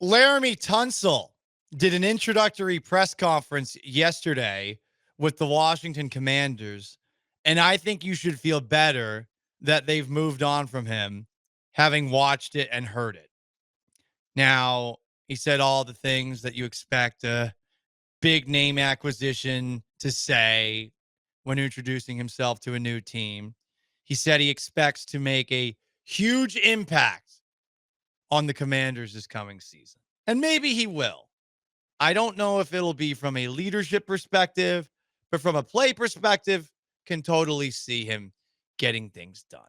Laremy Tunsil did an introductory press conference yesterday with the Washington Commanders, and I think you should feel better that they've moved on from him, having watched it and heard it. Now, he said all the things that you expect a big name acquisition to say when introducing himself to a new team. He said he expects to make a huge impact on the Commanders this coming season. And maybe he will. I don't know if it'll be from a leadership perspective, but from a play perspective, can totally see him getting things done.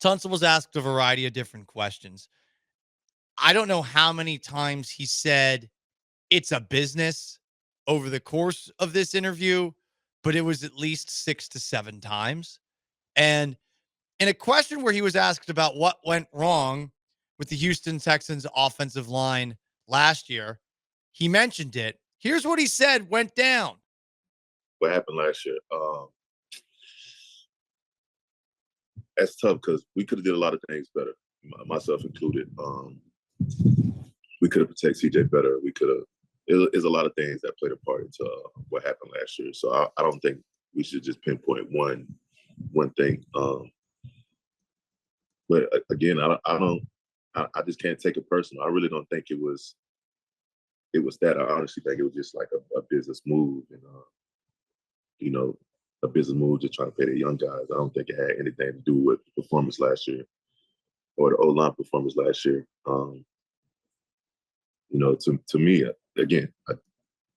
Tunsil was asked a variety of different questions. I don't know how many times he said it's a business over the course of this interview, but it was at least 6 to 7 times. And in a question where he was asked about what went wrong with the Houston Texans offensive line last year, he mentioned it. Here's what he said went down. What happened last year? That's tough because we could have did a lot of things better, myself included. We could have protected CJ better. We could have. There's a lot of things that played a part into what happened last year. So I don't think we should just pinpoint one thing. But again, I just can't take it personal. I really don't think it was that. I honestly think it was just like a business move, and a business move just trying to pay the young guys. I don't think it had anything to do with the performance last year or the O-line performance last year. To me, again,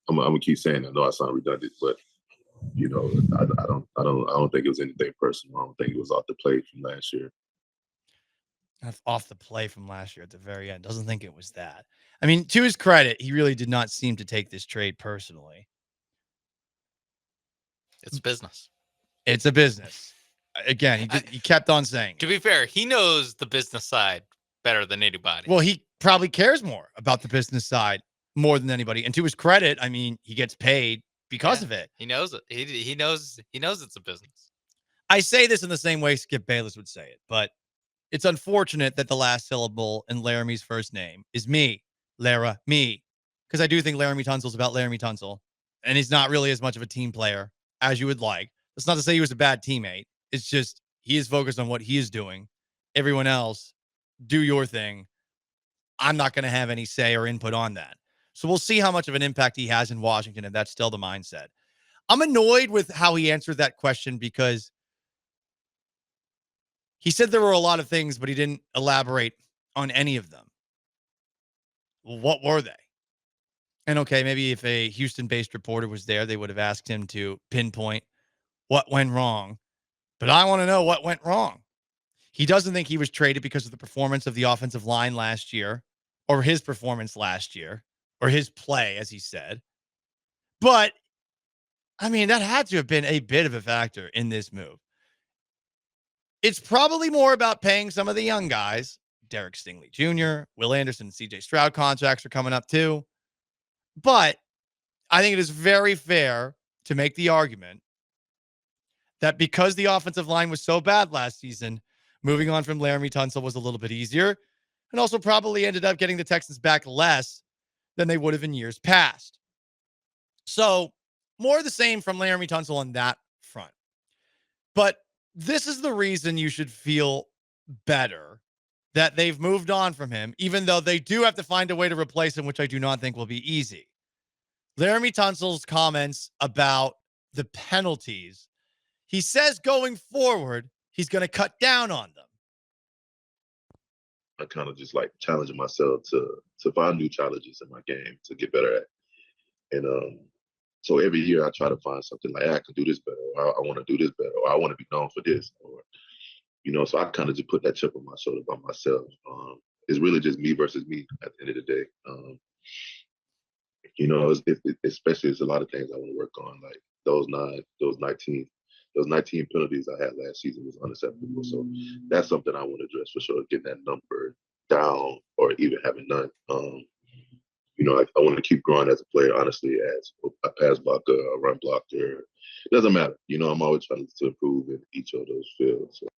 I'm gonna keep saying. I know I sound redundant, but I don't think it was anything personal. I don't think it was off the plate from last year. Off the play from last year at the very end. Doesn't think it was that. I mean, to his credit, he really did not seem to take this trade personally. It's business. It's a business. Again, he kept on saying. To be fair, he knows the business side better than anybody. Well, he probably cares more about the business side more than anybody. And to his credit, I mean, he gets paid because of it. He knows it. He knows it's a business. I say this in the same way Skip Bayless would say it, but it's unfortunate that the last syllable in Laramy's first name is me, Lara, me. Because I do think Laremy Tunsil is about Laremy Tunsil. And he's not really as much of a team player as you would like. That's not to say he was a bad teammate. It's just he is focused on what he is doing. Everyone else, do your thing. I'm not going to have any say or input on that. So we'll see how much of an impact he has in Washington if that's still the mindset. I'm annoyed with how he answered that question because he said there were a lot of things, but he didn't elaborate on any of them. Well, what were they? And okay, maybe if a Houston-based reporter was there, they would have asked him to pinpoint what went wrong. But I want to know what went wrong. He doesn't think he was traded because of the performance of the offensive line last year, or his performance last year, or his play, as he said. But, I mean, that had to have been a bit of a factor in this move. It's probably more about paying some of the young guys. Derek Stingley Jr., Will Anderson, CJ Stroud contracts are coming up too. But I think it is very fair to make the argument that because the offensive line was so bad last season, moving on from Laremy Tunsil was a little bit easier, and also probably ended up getting the Texans back less than they would have in years past. So more of the same from Laremy Tunsil on that front. But this is the reason you should feel better that they've moved on from him, even though they do have to find a way to replace him, which I do not think will be easy. Laremy Tunsil's comments about the penalties, he says going forward, he's going to cut down on them. I kind of just like challenging myself to find new challenges in my game to get better at. And so every year I try to find something like, I can do this better, or I want to do this better, or I want to be known for this, or so I kind of just put that chip on my shoulder by myself. It's really just me versus me at the end of the day. Especially there's a lot of things I want to work on, like those 19 penalties I had last season was unacceptable. So that's something I want to address for sure, getting that number down or even having none. I want to keep growing as a player, honestly, as a pass blocker, a run blocker. It doesn't matter. I'm always trying to improve in each of those fields. So.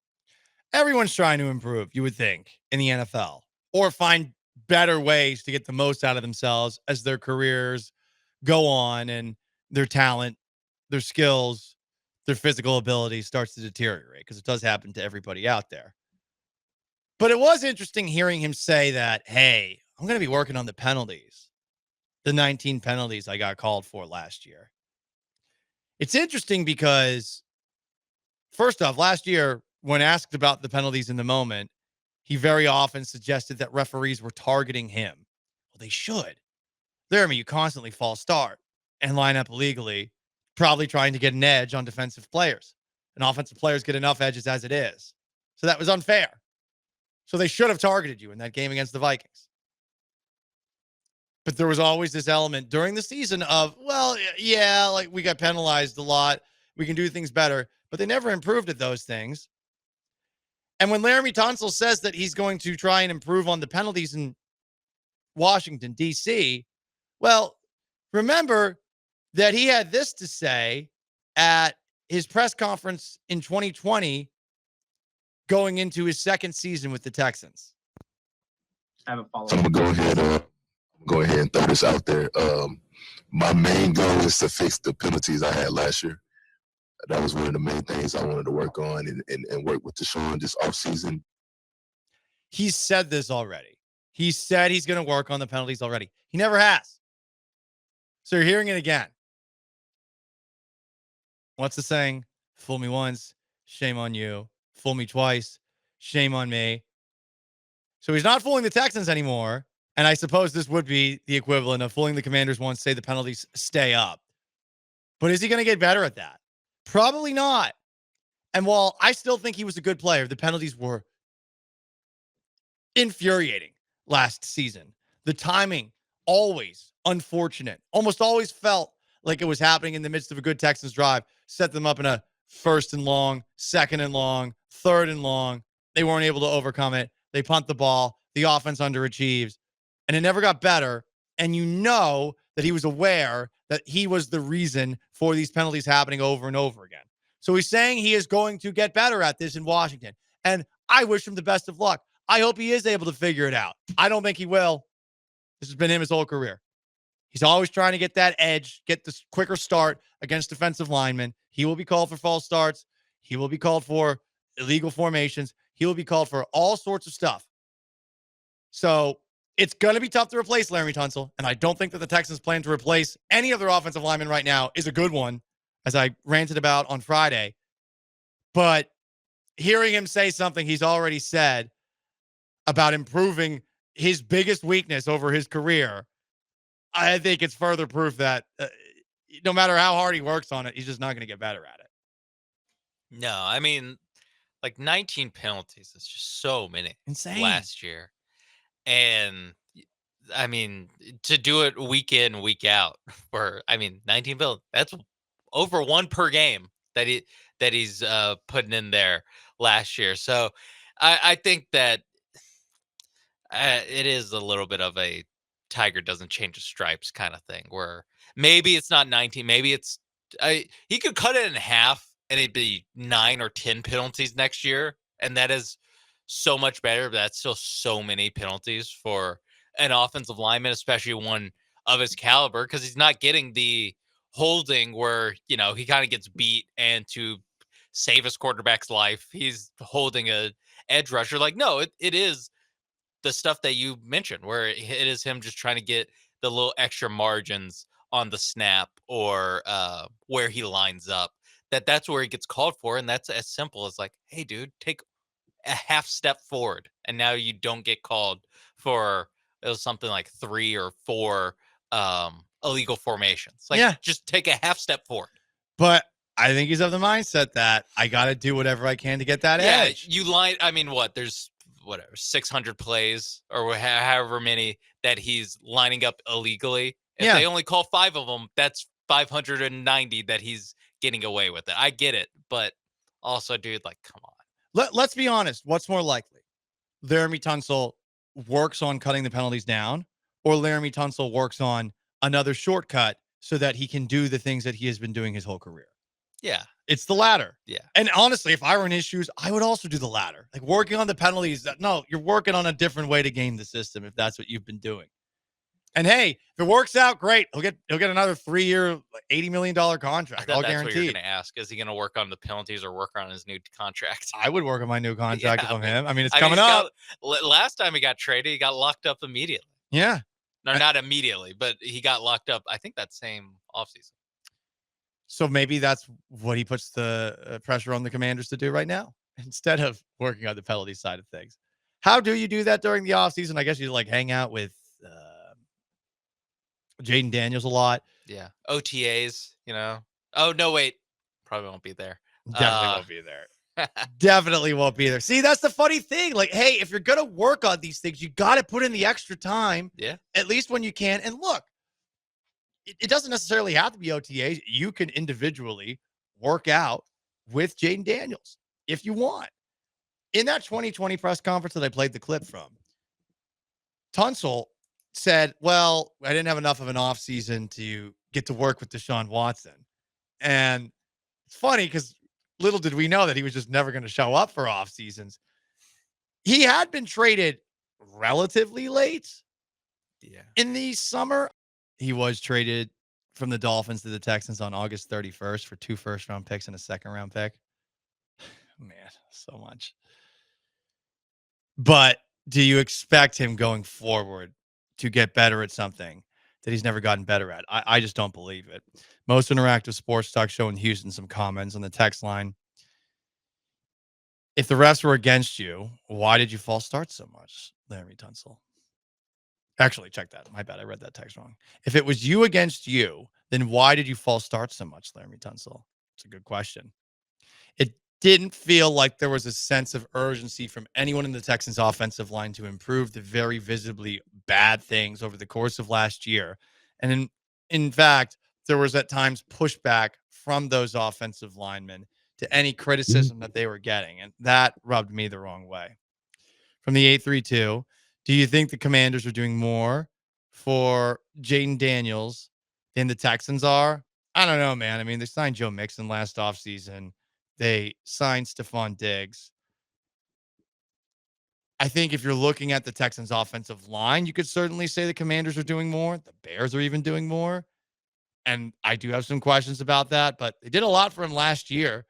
Everyone's trying to improve, you would think, in the NFL, or find better ways to get the most out of themselves as their careers go on and their talent, their skills, their physical ability starts to deteriorate, because it does happen to everybody out there. But it was interesting hearing him say that, hey, I'm going to be working on the penalties, the 19 penalties I got called for last year. It's interesting because, first off, last year, when asked about the penalties in the moment, he very often suggested that referees were targeting him. Well, they should. Laremy, you constantly false start and line up illegally, probably trying to get an edge on defensive players. And offensive players get enough edges as it is. So that was unfair. So they should have targeted you in that game against the Vikings. But there was always this element during the season of, well, yeah, like we got penalized a lot. We can do things better. But they never improved at those things. And when Laremy Tunsil says that he's going to try and improve on the penalties in Washington, D.C., well, remember that he had this to say at his press conference in 2020 going into his second season with the Texans. I have a follow-up. So I'm gonna go ahead and throw this out there. My main goal is to fix the penalties I had last year. That was one of the main things I wanted to work on and work with Deshaun this offseason. He's said this already. He said he's going to work on the penalties already. He never has. So you're hearing it again. What's the saying? Fool me once, shame on you. Fool me twice, shame on me. So he's not fooling the Texans anymore. And I suppose this would be the equivalent of fooling the Commanders once, say the penalties stay up. But is he going to get better at that? Probably not. And while I still think he was a good player, the penalties were infuriating last season. The timing, always unfortunate. Almost always felt like it was happening in the midst of a good Texans drive. Set them up in a first and long, second and long, third and long. They weren't able to overcome it. They punt the ball. The offense underachieves. And it never got better. And you know that he was aware that he was the reason for these penalties happening over and over again. So he's saying he is going to get better at this in Washington. And I wish him the best of luck. I hope he is able to figure it out. I don't think he will. This has been him his whole career. He's always trying to get that edge, get this quicker start against defensive linemen. He will be called for false starts. He will be called for illegal formations. He will be called for all sorts of stuff. So it's going to be tough to replace Laremy Tunsil, and I don't think that the Texans' plan to replace any of their offensive linemen right now is a good one, as I ranted about on Friday. But hearing him say something he's already said about improving his biggest weakness over his career, I think it's further proof that no matter how hard he works on it, he's just not going to get better at it. No, I mean, like 19 penalties is just so many Insane. last year. And I mean, to do it week in, week out for, 19 penalties, that's over one per game that he's putting in there last year. So I think that it is a little bit of a tiger doesn't change his stripes kind of thing, where maybe it's not 19, maybe it's he could cut it in half and it'd be 9 or 10 penalties next year, and that is so much better. But that's still so many penalties for an offensive lineman, especially one of his caliber, because he's not getting the holding where he kind of gets beat, and to save his quarterback's life, he's holding a edge rusher. Like, no, it is the stuff that you mentioned, where it is him just trying to get the little extra margins on the snap or where he lines up. That's where he gets called for, and that's as simple as like, hey, dude, take a half step forward, and now you don't get called for it was something like 3 or 4 illegal formations. Like, Yeah. just take a half step forward. But I think he's of the mindset that I got to do whatever I can to get that edge. You line. There's 600 plays or however many that he's lining up illegally. If they only call 5 of them, that's 590 that he's getting away with it. I get it, but also, dude, like, come on. Let's be honest. What's more likely? Laremy Tunsil works on cutting the penalties down, or Laremy Tunsil works on another shortcut so that he can do the things that he has been doing his whole career? Yeah. It's the latter. Yeah. And honestly, if I were in his shoes, I would also do the latter. Like working on the penalties. No, you're working on a different way to game the system if that's what you've been doing. And hey, if it works out, great. He'll get another 3-year, $80 million I contract. thought All that's what you're guaranteed. going to ask. Is he going to work on the penalties or work on his new contract? I would work on my new contract Yeah, if I'm I mean- him. I mean, it's I mean, coming he's up. Last time he got traded, he got locked up immediately. Yeah. No, not immediately, but he got locked up. I think that same offseason. So maybe that's what he puts the pressure on the Commanders to do right now instead of working on the penalty side of things. How do you do that during the offseason? I guess you like hang out with Jaden Daniels a lot. Yeah. OTAs, you know. Oh, no, wait. Probably won't be there. Definitely won't be there. Definitely won't be there. See, that's the funny thing. Like, hey, if you're going to work on these things, you got to put in the extra time. Yeah. At least when you can. And look, it doesn't necessarily have to be OTAs. You can individually work out with Jaden Daniels if you want. In that 2020 press conference that I played the clip from, Tunsil said, well, I didn't have enough of an offseason to get to work with Deshaun Watson. And it's funny because little did we know that he was just never going to show up for off seasons. He had been traded relatively late in the summer. He was traded from the Dolphins to the Texans on August 31st for 2 first-round picks and a second-round pick. Man, so much. But do you expect him going forward to get better at something that he's never gotten better at? I just don't believe it. Most interactive sports talk show in Houston, some comments on the text line. If the refs were against you, why did you false start so much, Laremy Tunsil? Actually, check that. My bad. I read that text wrong. If it was you against you, then why did you false start so much, Laremy Tunsil? It's a good question. It didn't feel like there was a sense of urgency from anyone in the Texans offensive line to improve the very visibly bad things over the course of last year. And in fact, there was at times pushback from those offensive linemen to any criticism that they were getting. And that rubbed me the wrong way. From the 832, do you think the Commanders are doing more for Jaden Daniels than the Texans are? I don't know, man. I mean, they signed Joe Mixon last offseason. They signed Stephon Diggs. I think if you're looking at the Texans offensive line, you could certainly say the Commanders are doing more. The Bears are even doing more. And I do have some questions about that, but they did a lot for him last year.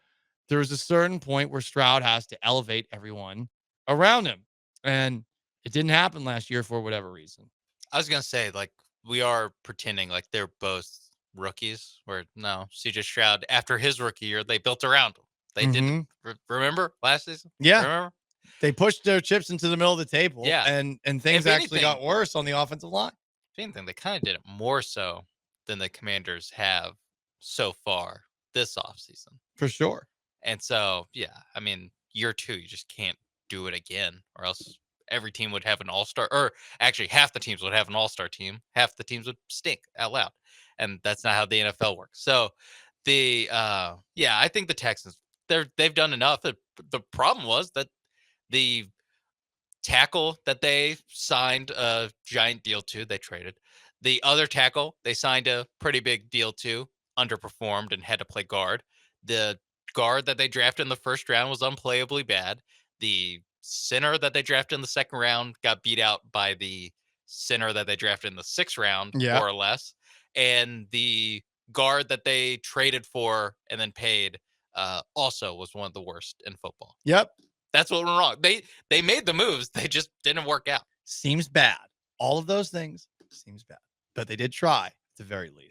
There was a certain point where Stroud has to elevate everyone around him. And it didn't happen last year for whatever reason. I was going to say, like, we are pretending like they're both rookies, where no, CJ Stroud, after his rookie year, they built around him. They didn't. Remember last season? Yeah. Remember? They pushed their chips into the middle of the table. Yeah. And things actually got worse on the offensive line. If anything, they kind of did it more so than the Commanders have so far this offseason. For sure. And so, yeah, I mean, year 2, you just can't do it again, or else every team would have an all-star, or actually half the teams would have an all-star team. Half the teams would stink out loud. And that's not how the NFL works. So I think the Texans, they've done enough. The problem was that the tackle that they signed a giant deal to, they traded. The other tackle they signed a pretty big deal to, underperformed and had to play guard. The guard that they drafted in the first round was unplayably bad. The center that they drafted in the second round got beat out by the center that they drafted in the 6th round, more or less. And the guard that they traded for and then paid also was one of the worst in football. Yep. That's what went wrong. They made the moves. They just didn't work out. Seems bad. All of those things seems bad. But they did try at the very least.